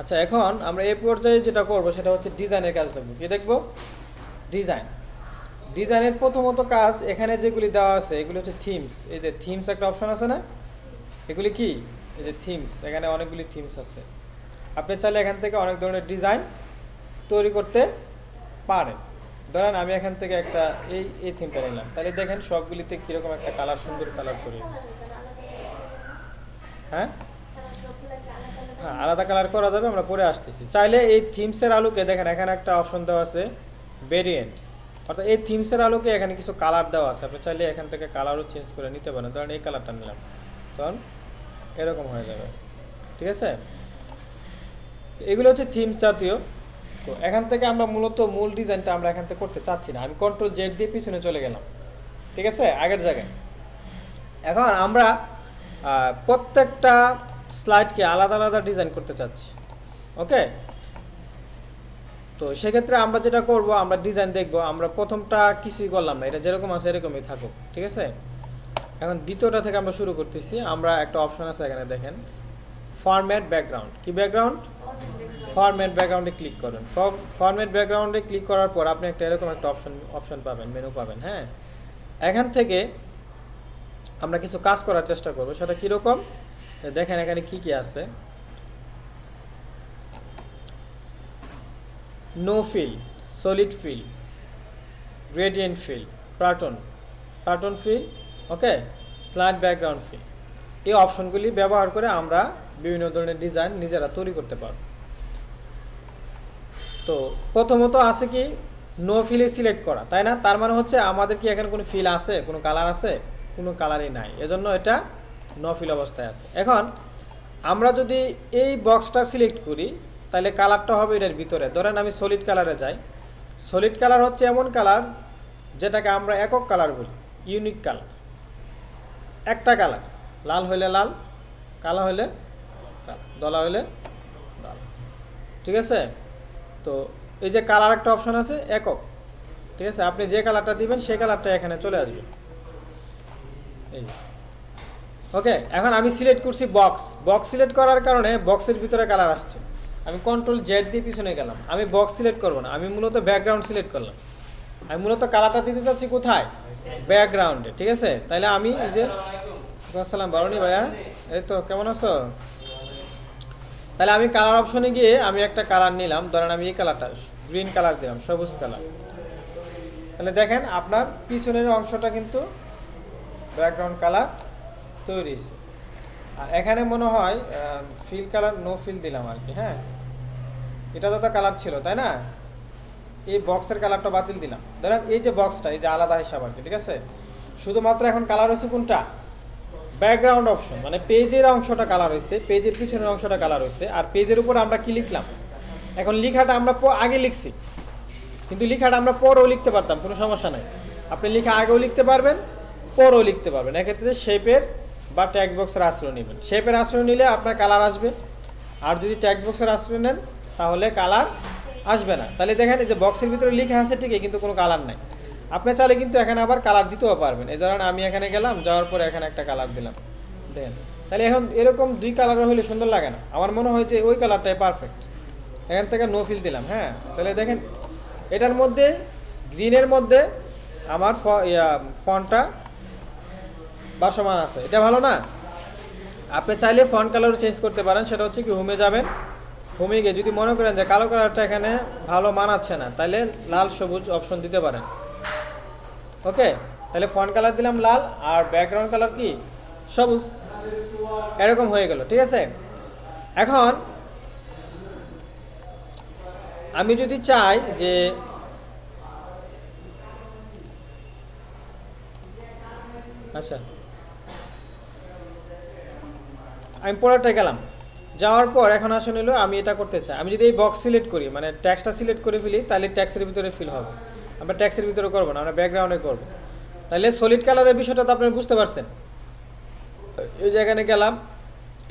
আচ্ছা, এখন আমরা এই পর্যায়ে যেটা করব সেটা হচ্ছে ডিজাইনের কাজ দেখব। কি দেখব? ডিজাইন। ডিজাইনের প্রথমত কাজ, এখানে যেগুলি দেওয়া আছে এগুলি হচ্ছে থিমস। এই যে থিমস একটা অপশন আছে না, এগুলি কি? এই যে থিমস, এখানে অনেকগুলি থিমস আছে। আপনি চাইলে এখান থেকে অনেক ধরনের ডিজাইন তৈরি করতে পারেন। ধরেন আমি এখান থেকে একটা এই থিমটা নিলাম, তাহলে দেখেন সবগুলিতে কীরকম একটা কালার, সুন্দর কালার করি। হ্যাঁ হ্যাঁ, আলাদা কালার করা যাবে, আমরা পরে আসতেছি। চাইলে এই থিমসের আলোকে দেখেন এখানে একটা অপশন দেওয়া আছে ভেরিয়েন্টস, অর্থাৎ এই থিমসের আলোকে এখানে কিছু কালার দেওয়া আছে। আপনি চাইলে এখান থেকে কালারও চেঞ্জ করে নিতে পারেন। ধরেন এই কালারটা নিলাম, তখন এরকম হয়ে যাবে। ঠিক আছে, এগুলো হচ্ছে থিমস জাতীয়। তো এখান থেকে আমরা মূলত মূল ডিজাইনটা আমরা এখান থেকে করতে চাচ্ছি না। আমি কন্ট্রোল জেড দিয়ে পিছনে চলে গেলাম, ঠিক আছে, আগের জায়গায়। এখন আমরা প্রত্যেকটা স্লাইডকে আলাদা আলাদা ডিজাইন করতে চাচ্ছি। ওকে, তো সেক্ষেত্রে আমরা যেটা করব, আমরা ডিজাইন দেখব। আমরা প্রথমটা কিছুই করলাম না, এটা যেরকম আছে এরকমই থাকুক, ঠিক আছে। এখন দ্বিতীয়টা থেকে আমরা শুরু করতেছি। আমরা একটা অপশন আছে এখানে দেখেন, ফরম্যাট ব্যাকগ্রাউন্ড। কি ব্যাকগ্রাউন্ড? ফরম্যাট ব্যাকগ্রাউন্ডে ক্লিক করুন। ফরম্যাট ব্যাকগ্রাউন্ডে ক্লিক করার পর আপনি একটা এরকম একটা অপশন পাবেন, মেনু পাবেন। হ্যাঁ, এখান থেকে আমরা কিছু কাজ করার চেষ্টা করব। সেটা কীরকম দেখেন, এখানে কি কি আছে। No fill, solid fill, gradient fill, pattern fill, okay, slide background fill. এই অপশনগুলি ব্যবহার করে আমরা বিভিন্ন ধরনের ডিজাইন নিজেরা তৈরি করতে পারব। তো প্রথমত আছে কি, নো ফিলে সিলেক্ট করা, তাই না? তার মানে হচ্ছে আমাদের কি এখানে কোনো ফিল আছে, কোনো কালার আছে? কোনো কালারই নাই, এজন্য এটা নো ফিল অবস্থায় আছে। এখন আমরা যদি এই বক্সটা সিলেক্ট করি, তাহলে কালারটা হবে এটার ভিতরে। ধরেন আমি সলিড কালারে যাই। সলিড কালার হচ্ছে এমন কালার যেটাকে আমরা একক কালার বলি, ইউনিক কালার। একটা কালার, লাল হইলে লাল, কালো হইলে কালো, দলা হইলে দলা, ঠিক আছে। তো এই যে কালার একটা অপশন আছে একক, ঠিক আছে। আপনি যে কালারটা দিবেন সেই কালারটা এখানে চলে আসবে। এই ওকে, এখন আমি সিলেক্ট করছি বক্স সিলেক্ট করার কারণে বক্সের ভিতরে কালার আসছে। আমি কন্ট্রোল জেড দিয়ে পিছনে গেলাম। আমি বক্স সিলেক্ট করব না, আমি মূলত ব্যাকগ্রাউন্ড সিলেক্ট করলাম। আমি মূলত কালারটা দিতে চাচ্ছি কোথায়? ব্যাকগ্রাউন্ডে, ঠিক আছে। তাহলে আমি এই যে, আসসালাম বারুনি ভাইয়া, এই তো কেমন আছো? তাহলে আমি কালার অপশনে গিয়ে আমি একটা কালার নিলাম। ধরেন আমি এই কালারটা গ্রিন কালার দিলাম, সবুজ কালার। তাহলে দেখেন আপনার পিছনের অংশটা কিন্তু ব্যাকগ্রাউন্ড কালার তৈরি হয়েছে। আর এখানে মনে হয় ফিল কালার, নো ফিল দিলাম আর কি। হ্যাঁ, এটা তো কালার ছিল, তাই না? এই বক্সের কালারটা বাতিল দিলাম। ধরেন এই যে বক্সটা, এই যে আলাদা হিসাব আর কি, ঠিক আছে। শুধুমাত্র এখন কালার হয়েছে কোনটা? ব্যাকগ্রাউন্ড অপশন, মানে পেজের অংশটা কালার হয়েছে, পেজের পিছনের অংশটা কালার হয়েছে। আর পেজের উপর আমরা কি লিখলাম? এখন লেখাটা আমরা আগে লিখছি, কিন্তু লেখাটা আমরা পরেও লিখতে পারতাম, কোনো সমস্যা নাই। আপনি লেখা আগেও লিখতে পারবেন, পরেও লিখতে পারবেন। এক্ষেত্রে শেপের বা ট্যাক্স বক্সের আশ্রয় নেবেন। শেপের আশ্রয় নিলে আপনার কালার আসবে, আর যদি ট্যাক্স বক্সের আশ্রয় নেন তাহলে কালার আসবে না। তাহলে দেখেন এই যে বক্সের ভিতরে লেখা আছে ঠিকই, কিন্তু কোনো কালার নাই। আপনি চাইলে কিন্তু এখানে আবার কালার দিতেও পারবেন। এই ধরেন আমি এখানে গেলাম, যাওয়ার পরে এখানে একটা কালার দিলাম, দেখেন। তাহলে এখন এরকম দুই কালার হলে সুন্দর লাগে না? আমার মনে হয় যে ওই কালারটাই পারফেক্ট। এখান থেকে নো ফিল দিলাম। হ্যাঁ, তাহলে দেখেন এটার মধ্যে গ্রিনের মধ্যে আমার ফন্টটা ভাসমান আছে, এটা ভালো না? আপনি চাইলে ফন্ট কালারও চেঞ্জ করতে পারেন। সেটা হচ্ছে কি, হোমে যাবেন, হোমে গিয়ে যদি মনে করেন যে কালো কালারটা এখানে ভালো মানাচ্ছে না, তাহলে লাল সবুজ অপশন দিতে পারেন। ওকে, তাহলে ফন্ট কালার দিলাম লাল, আর ব্যাকগ্রাউন্ড কালার কি সবুজ, এরকম হয়ে গেল, ঠিক আছে। এখন আমি যদি চাই যে আচ্ছা, আমি পরেরটা গেলাম, যাওয়ার পর এখন আসলে হলো আমি এটা করতে চাই। আমি যদি এই বক্স সিলেক্ট করি, মানে ট্যাক্সটা সিলেক্ট করে ফেলি, তাহলে ট্যাক্সের ভিতরে ফিল হবে। আমরা ট্যাক্সের ভিতরে করবো না, আমরা ব্যাকগ্রাউন্ডে করবো। তাহলে সলিড কালারের বিষয়টা তো আপনি বুঝতে পারছেন। এই যে এখানে গেলাম,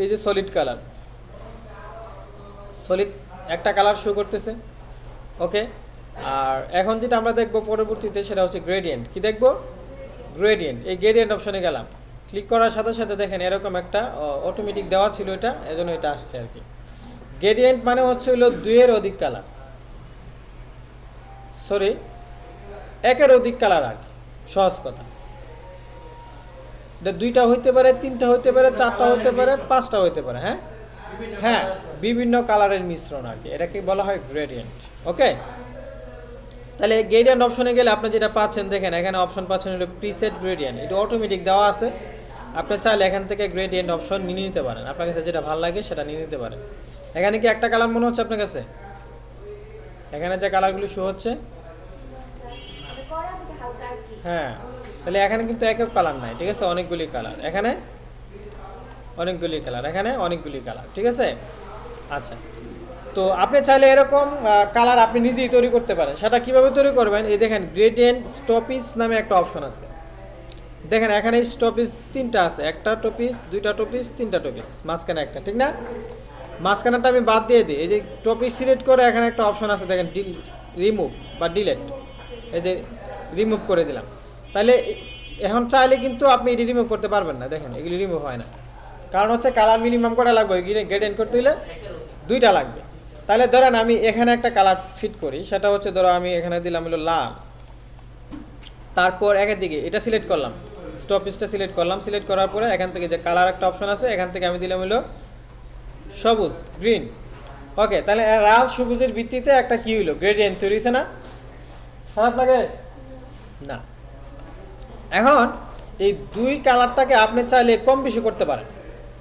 এই যে সলিড কালার, সলিড একটা কালার শো করতেছে। ওকে, আর এখন যেটা আমরা দেখবো পরবর্তীতে সেটা হচ্ছে গ্রেডিয়েন্ট। কি দেখবো? গ্রেডিয়েন্ট, এই গ্রেডিয়েন্ট অপশনে গেলাম, ক্লিক করার সাথে সাথে দেখেন এরকম একটা অটোমেটিক দেওয়া ছিল, এটা এজন্য এটা আসছে আর কি। গ্রেডিয়েন্ট মানে হচ্ছে হলো দুইয়ের অধিক কালার, সরি একের অধিক কালার আর কি, সহজ কথা। এটা দুইটা হইতে পারে, তিনটা হইতে পারে, চারটা হইতে পারে, পাঁচটা হইতে পারে, হ্যাঁ হ্যাঁ, বিভিন্ন কালারের মিশ্রণ আর কি, এটাকে বলা হয় গ্রেডিয়েন্ট। ওকে, তাহলে গ্রেডিয়েন্ট অপশনে গেলে আপনি যেটা পাচ্ছেন দেখেন এখানে অপশন পাচ্ছেন হলো প্রিসেট গ্রেডিয়েন্ট, এটা অটোমেটিক দেওয়া আছে। আপনি চাইলে এখান থেকে গ্রেডিয়েন্ট অপশন নিয়ে নিতে পারেন, আপনার কাছে যেটা ভালো লাগে সেটা নিয়ে নিতে পারেন। এখানে কি একটা কালার মনে হচ্ছে আপনার কাছে? এখানে যে কালারগুলো শো হচ্ছে, হ্যাঁ, তাহলে এখানে কিন্তু একক কালার নাই, ঠিক আছে, অনেকগুলি কালার, এখানে অনেকগুলি কালার, এখানে অনেকগুলি কালার, ঠিক আছে। আচ্ছা, তো আপনি চাইলে এরকম কালার আপনি নিজেই তৈরি করতে পারেন। সেটা কিভাবে তৈরি করবেন, এই দেখেন গ্রেডিয়েন্ট স্টপিস নামে একটা অপশন আছে, দেখেন এখানে স্টপিস তিনটা আছে, একটা টপিস, দুইটা টপিস, তিনটা টপিস, মাঝখানে একটা, ঠিক না? মাঝখানেটা আমি বাদ দিয়ে দিই, এই যে টপিস সিলেক্ট করে এখানে একটা অপশন আছে দেখেন রিমুভ বা ডিলেট, এই যে রিমুভ করে দিলাম। তাহলে এখন চাইলে কিন্তু আপনি এটি রিমুভ করতে পারবেন না, দেখেন এগুলি রিমুভ হয় না, কারণ হচ্ছে কালার মিনিমাম করা লাগবে, গ্রেডিয়েন্ট করতে হলে দুইটা লাগবে। তাহলে ধরেন আমি এখানে একটা কালার ফিট করি, সেটা হচ্ছে ধরো আমি এখানে দিলাম হলো লাল, তারপর একের দিকে এটা সিলেক্ট করলাম, স্টপিসটা সিলেক্ট করলাম, সিলেক্ট করার পরে এখান থেকে যে কালার একটা অপশন আছে, এখান থেকে আমি দিলাম হলো সবুজ, গ্রিন। ওকে, তাহলে লাল সবুজের ভিত্তিতে একটা কি হইলো, গ্রেডিয়েন্ট তৈরি হয়েছে না? খারাপ লাগে না? এখন এই দুই কালারটাকে আপনি চাইলে কম বেশি করতে পারেন।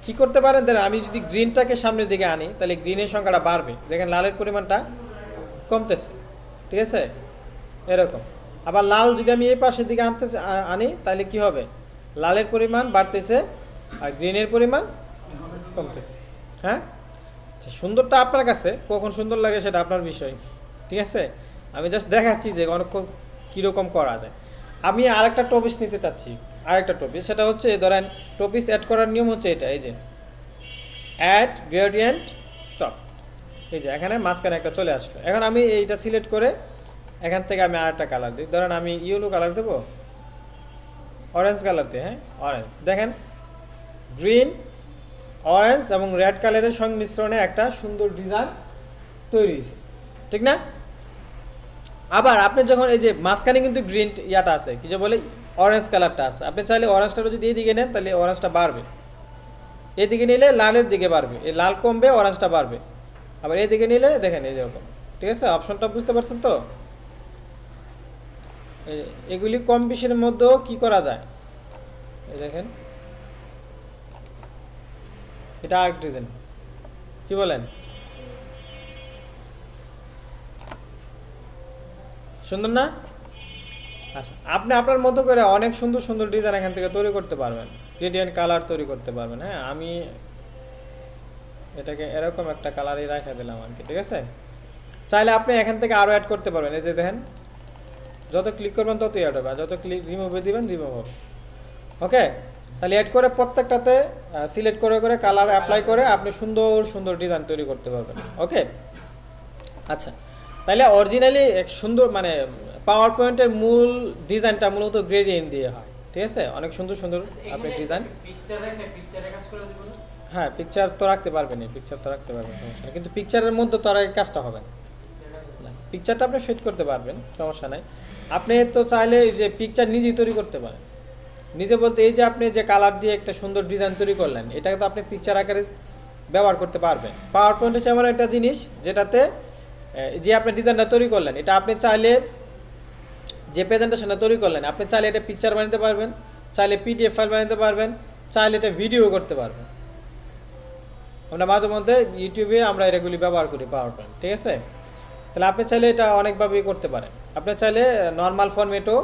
কি করতে পারেন, দেখেন আমি যদি গ্রিনটাকে সামনের দিকে আনি তাহলে গ্রিনের সংখ্যাটা বাড়বে, দেখেন লালের পরিমাণটা কমতেছে, ঠিক আছে, এরকম। আবার লাল যদি আমি এই পাশের দিকে আনি তাহলে কি হবে, লালের পরিমাণ বাড়তেছে আর গ্রিনের পরিমাণ কমতেছে। হ্যাঁ, আচ্ছা, সুন্দরটা আপনার কাছে, কখন সুন্দর লাগে সেটা আপনার বিষয়, ঠিক আছে। আমি জাস্ট দেখাচ্ছি যে অনেক কীরকম করা যায়। আমি আরেকটা টপিস নিতে চাচ্ছি, আরেকটা টপিস, সেটা হচ্ছে ধরেন টপিস অ্যাড করার নিয়ম হচ্ছে এটা, এই যে অ্যাড গ্রেডিয়েন্ট স্টপ, এই যে এখানে মাঝখানে একটা চলে আসলো। এখন আমি এইটা সিলেক্ট করে এখান থেকে আমি আরেকটা কালার দিই, ধরেন আমি ইয়েলো কালার দেবো, অরেঞ্জ কালার দিয়ে, হ্যাঁ অরেঞ্জ, দেখেন গ্রিন, অরেঞ্জ এবং রেড কালারের সংমিশ্রণে একটা সুন্দর ডিজাইন তৈরি, ঠিক না? আবার আপনি যখন এই যে মাঝখানে কিন্তু গ্রিন ইয়াটা আছে, কি যে বলে অরেঞ্জ কালারটা আছে, আপনি চাইলে অরেঞ্জটা যদি এইদিকে নেন তাহলে অরেঞ্জটা বাড়বে, এইদিকে নিলে লালের দিকে বাড়বে, এই লাল কমবে, অরেঞ্জটা বাড়বে। আবার এইদিকে নিলে দেখেন এই যেরকম, ঠিক আছে, অপশনটা বুঝতে পারছেন তো? এগুলি কম বেশির মধ্যেও কি করা যায়, এই দেখেন এটা আরেক ডিজাইন, কি বলেন, সুন্দর না? আচ্ছা, আপনি আপনার মতো করে অনেক সুন্দর সুন্দর ডিজাইন এখান থেকে তৈরি করতে পারবেন, গ্রেডিয়েন্ট কালার তৈরি করতে পারবেন। হ্যাঁ, আমি এটাকে এরকম একটা কালারই রাখা দিলাম আর কি, ঠিক আছে। চাইলে আপনি এখান থেকে আরও অ্যাড করতে পারবেন, এই যে দেখেন যত ক্লিক করবেন ততই অ্যাড হবে, আর যত ক্লিক রিমুভে দিবেন রিমুভ হবে। ওকে, তাহলে অ্যাড করে প্রত্যেকটাতে সিলেক্ট করে করে কালার অ্যাপ্লাই করে আপনি সুন্দর সুন্দর ডিজাইন তৈরি করতে পারবেন। ওকে, আচ্ছা, তাহলে অরিজিনালি এক সুন্দর মানে পাওয়ার পয়েন্টের মূল ডিজাইনটা মূলত গ্রেডিয়েন্ট দিয়ে হয়, ঠিক আছে, অনেক সুন্দর সুন্দর আপনি ডিজাইন। হ্যাঁ, পিকচার তো রাখতে পারবেন, পিকচার তো রাখতে পারবেন, সমস্যা নেই, কিন্তু পিকচারের মধ্যে তো আর এই কাজটা হবে না, পিকচারটা আপনি ফিট করতে পারবেন, সমস্যা নাই। আপনি তো চাইলে যে পিকচার নিজেই তৈরি করতে পারেন, নিজে বলতে এই যে আপনি যে কালার দিয়ে একটা সুন্দর ডিজাইন তৈরি করলেন, এটাকে তো আপনি পিকচার আকারে ব্যবহার করতে পারবেন। পাওয়ার পয়েন্ট হচ্ছে এমন একটা জিনিস যেটাতে যে আপনি ডিজাইনটা তৈরি করলেন, এটা আপনি চাইলে যে প্রেজেন্টেশনটা তৈরি করলেন, আপনি চাইলে এটা পিকচার বানাতে পারবেন, চাইলে পিডিএফ ফাইল বানাতে পারবেন, চাইলে এটা ভিডিও করতে পারবেন। আমরা মাঝে মধ্যে ইউটিউবে আমরা এগুলি ব্যবহার করি পাওয়ার পয়েন্ট, ঠিক আছে। তাহলে আপনি চাইলে এটা অনেকভাবেই করতে পারেন, আপনি চাইলে নর্মাল ফরম্যাটও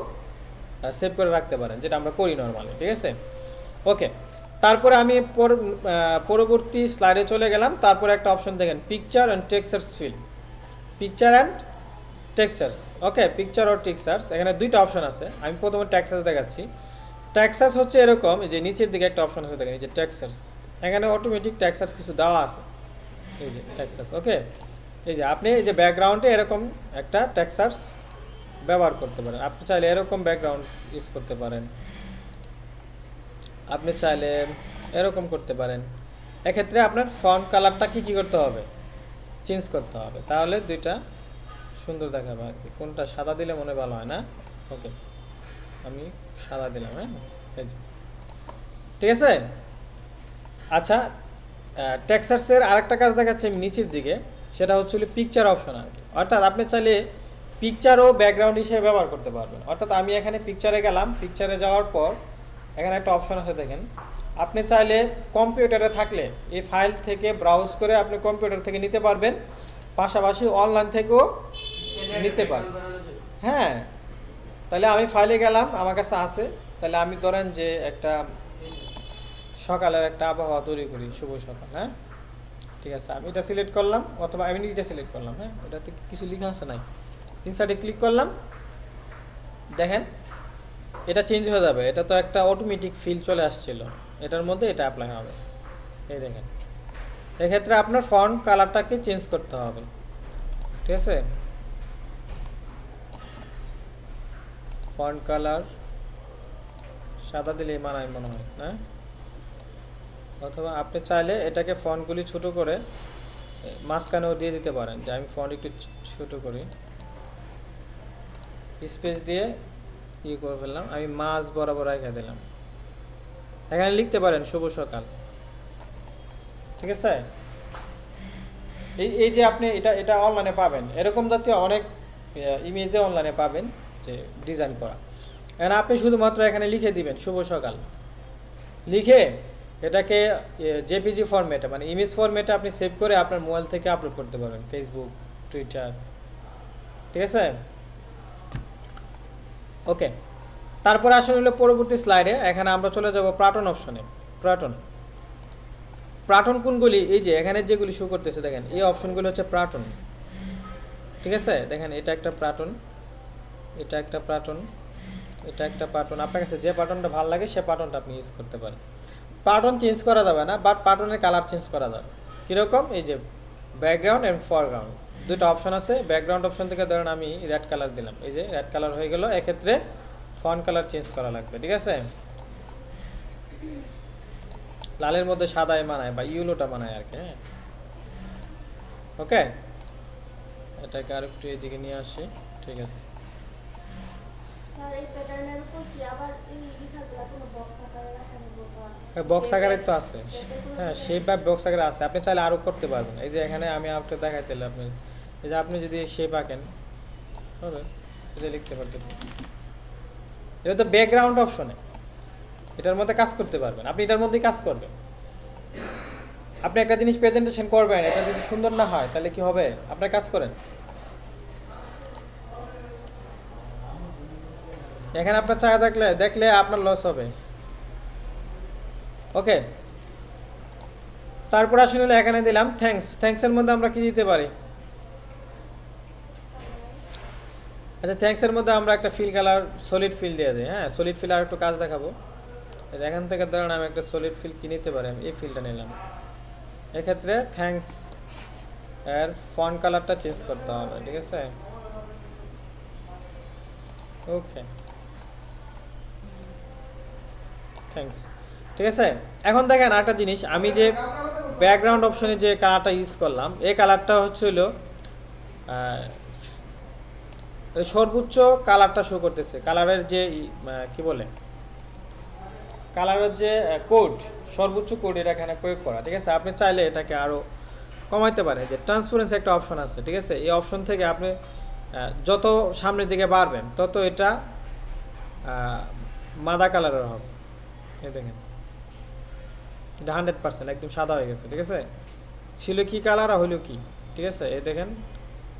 সেভ করে রাখতে পারেন, যেটা আমরা করি নর্মালি, ঠিক আছে। ওকে, তারপরে আমি পরবর্তী স্লাইডে চলে গেলাম। তারপরে একটা অপশন দেখেন, picture and textures field, picture and textures. Okay, picture আর টেক্সচার্স, এখানে দুইটা অপশন আছে। আমি প্রথমে টেক্সচার্স দেখাচ্ছি। টেক্সচার্স হচ্ছে এরকম, যে নিচের দিকে একটা অপশন আছে দেখেন, এই যে টেক্সচার্স, এখানে অটোমেটিক টেক্সচার্স কিছু দেওয়া আছে, এই যে টেক্সচার্স। ওকে, এই যে আপনি এই যে ব্যাকগ্রাউন্ডে এরকম একটা টেক্সচার্স ব্যবহার করতে পারেন, আপনি চাইলে এরকম ব্যাকগ্রাউন্ড ইউজ করতে পারেন, আপনি চাইলে এরকম করতে পারেন। এক্ষেত্রে আপনার ফন্ট কালারটা কি করতে হবে, চেঞ্জ করতে হবে, তাহলে দুইটা সুন্দর দেখাবে আর কি। কোনটা সাদা দিলে মনে ভালো হয় না? ওকে, আমি সাদা দিলাম। হ্যাঁ, এই যে ঠিক আছে। আচ্ছা, টেক্সার্সের আরেকটা কাজ দেখাচ্ছে আমি নিচের দিকে, সেটা হচ্ছে পিকচার অপশন আর কি। অর্থাৎ আপনি চাইলে পিকচারও ব্যাকগ্রাউন্ড হিসেবে ব্যবহার করতে পারবেন। অর্থাৎ আমি এখানে পিকচারে গেলাম, পিকচারে যাওয়ার পর এখানে একটা অপশন আছে দেখেন, আপনি চাইলে কম্পিউটারে থাকলে এই ফাইল থেকে ব্রাউজ করে আপনি কম্পিউটার থেকে নিতে পারবেন, পাশাপাশি অনলাইন থেকেও নিতে পারবেন। হ্যাঁ, তাহলে আমি ফাইলে গেলাম, আমার কাছে আছে, তাহলে আমি ধরেন যে একটা সকালের একটা আবহাওয়া তৈরি করি, শুভ সকাল। হ্যাঁ, ঠিক আছে, আমি এটা সিলেক্ট করলাম, অথবা আমি এটা সিলেক্ট করলাম। হ্যাঁ, এটাতে কিছু লেখা আছে নাই, ইনসার্টে ক্লিক করলাম, দেখেন এটা চেঞ্জ হয়ে যাবে। এটা তো একটা অটোমেটিক ফিল চলে আসছিল, এটার মধ্যে এটা অ্যাপ্লাই হবে। এই দেখেন, এক্ষেত্রে আপনার ফন্ট কালারটাকে চেঞ্জ করতে হবে। ঠিক আছে, ফন্ট কালার সাদা দিলেই মানায় মনে হয় না, অথবা আপনি চাইলে এটাকে ফন্টগুলি ছোট করে মাঝখানেও দিয়ে দিতে পারেন, যে আমি ফন্ট একটু ছোট করি, স্পেস দিয়ে ইয়ে করে ফেললাম, আমি মাঝ বরাবর রেখে দিলাম। এখানে লিখতে পারেন শুভ সকাল। ঠিক আছে, এই যে আপনি এটা অনলাইনে পাবেন, এরকম জাতীয় অনেক ইমেজে অনলাইনে পাবেন যে ডিজাইন করা। এখানে আপনি শুধুমাত্র এখানে লিখে দিবেন শুভ সকাল, লিখে এটাকে জেপিজি ফরম্যাটে মানে ইমেজ ফরম্যাটে আপনি সেভ করে আপনার মোবাইল থেকে আপলোড করতে পারবেন, ফেসবুক, টুইটার। ঠিক আছে, ওকে। তারপরে আসলে হলো পরবর্তী স্লাইডে, এখানে আমরা চলে যাব প্যাটার্ন অপশনে। প্যাটার্ন কোনগুলি? এই যে এখানে যেগুলি শো করতেছে দেখেন, এই অপশনগুলো হচ্ছে প্যাটার্ন। ঠিক আছে, দেখেন এটা একটা প্যাটার্ন, এটা একটা প্যাটার্ন, এটা একটা প্যাটার্ন। আপনার কাছে যে প্যাটার্নটা ভালো লাগে সে প্যাটার্নটা আপনি ইউজ করতে পারেন। প্যাটার্ন চেঞ্জ করা যাবে না, বাট প্যাটার্নের কালার চেঞ্জ করা যাবে। কীরকম? এই যে ব্যাকগ্রাউন্ড অ্যান্ড ফরগ্রাউন্ড দুটো অপশন আছে। ব্যাকগ্রাউন্ড অপশন থেকে ধরেন আমি রেড কালার দিলাম, এই যে রেড কালার হয়ে গেল। এক্ষেত্রে ফন্ট কালার চেঞ্জ করা লাগবে। ঠিক আছে, লালের মধ্যে সাদায় মানায় বা ইউলোটা মানায় আর কি। হ্যাঁ, ওকে, এটাকে আর একটু এদিকে নিয়ে আসি। ঠিক আছে, বক্স আকারে তো আছে। হ্যাঁ, শেপ বা বক্স আকারে আছে, আপনি চাইলে আরও করতে পারবেন। এই যে এখানে আমি আপনাকে দেখাইতে আপনি, এই যে আপনি যদি শেপ আঁকেন হবে, এটা লিখতে পারতেন। এটা তো ব্যাকগ্রাউন্ড অপশনে, এটার মধ্যে কাজ করতে পারবেন, আপনি এটার মধ্যেই কাজ করবেন। আপনি একটা জিনিস প্রেজেন্টেশন করবেন, এটা যদি সুন্দর না হয় তাহলে কি হবে? আপনার কাজ করেন, এখানে আপনার চায়া দেখলে আপনার লস হবে। ওকে, তারপর আসলে এখানে দিলাম থ্যাঙ্কসের মধ্যে আমরা কি দিতে পারি? আচ্ছা, থ্যাঙ্কসের মধ্যে আমরা একটা ফিল কালার সলিড ফিল দিয়ে দিই। হ্যাঁ, সলিড ফিল আর একটু কাজ দেখাবো। এখান থেকে ধরেন আমি একটা সলিড ফিল কি নিতে পারি, আমি এই ফিলটা নিলাম। এক্ষেত্রে থ্যাঙ্কস এর ফন্ট কালারটা চেঞ্জ করতে হবে। ঠিক আছে, ওকে, থ্যাঙ্কস। ঠিক আছে, এখন দেখেন আরেকটা জিনিস, আমি যে ব্যাকগ্রাউন্ড অপশনে যে কালারটা ইউজ করলাম, এই কালারটা হচ্ছে হলো সর্বোচ্চ কালারটা শো করতেছে। কালারের যে কি বলে, কালারের যে কোড, সর্বোচ্চ কোড এটা এখানে প্রয়োগ করা। ঠিক আছে, আপনি চাইলে এটাকে আরও কমাইতে পারেন, যে ট্রান্সপারেন্সি একটা অপশন আছে। ঠিক আছে, এই অপশন থেকে আপনি যত সামনের দিকে বাড়বেন তত এটা মাদা কালারের হবে। এই দেখেন, এটা 100% একদম সাদা হয়ে গেছে। ঠিক আছে, ছিল কি কালার আর হইল কি। ঠিক আছে, এই দেখেন,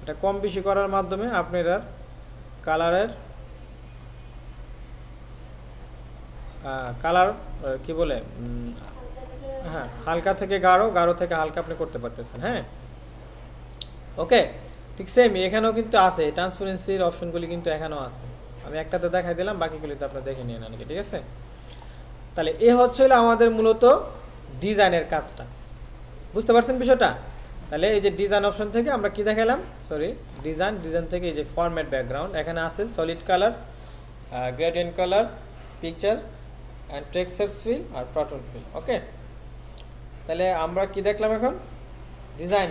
এটা কম বেশি করার মাধ্যমে আপনি এটার কালারের কালার কি বলে, হ্যাঁ, হালকা থেকে গাঢ়, গাঢ় থেকে হালকা আপনি করতে পারতেছেন। হ্যাঁ, ওকে, ঠিক সেম এখানেও কিন্তু আছে, ট্রান্সপারেন্সির অপশনগুলি কিন্তু এখানেও আছে। আমি একটাতে দেখাই দিলাম, বাকিগুলিতে আপনার দেখে নিয়ে নেন। ঠিক আছে, তাহলে এ হচ্ছিল আমাদের মূলত ডিজাইনের কাজটা। বুঝতে পারছেন বিষয়টা? তাহলে এই যে ডিজাইন অপশন থেকে আমরা কি দেখালাম, ডিজাইন থেকে এই যে ফরম্যাট ব্যাকগ্রাউন্ড, এখানে আছে solid colour, gradient colour, picture, and text search fill আর প্রটন ফিল। ওকে, তাহলে আমরা কি দেখলাম এখন? ডিজাইন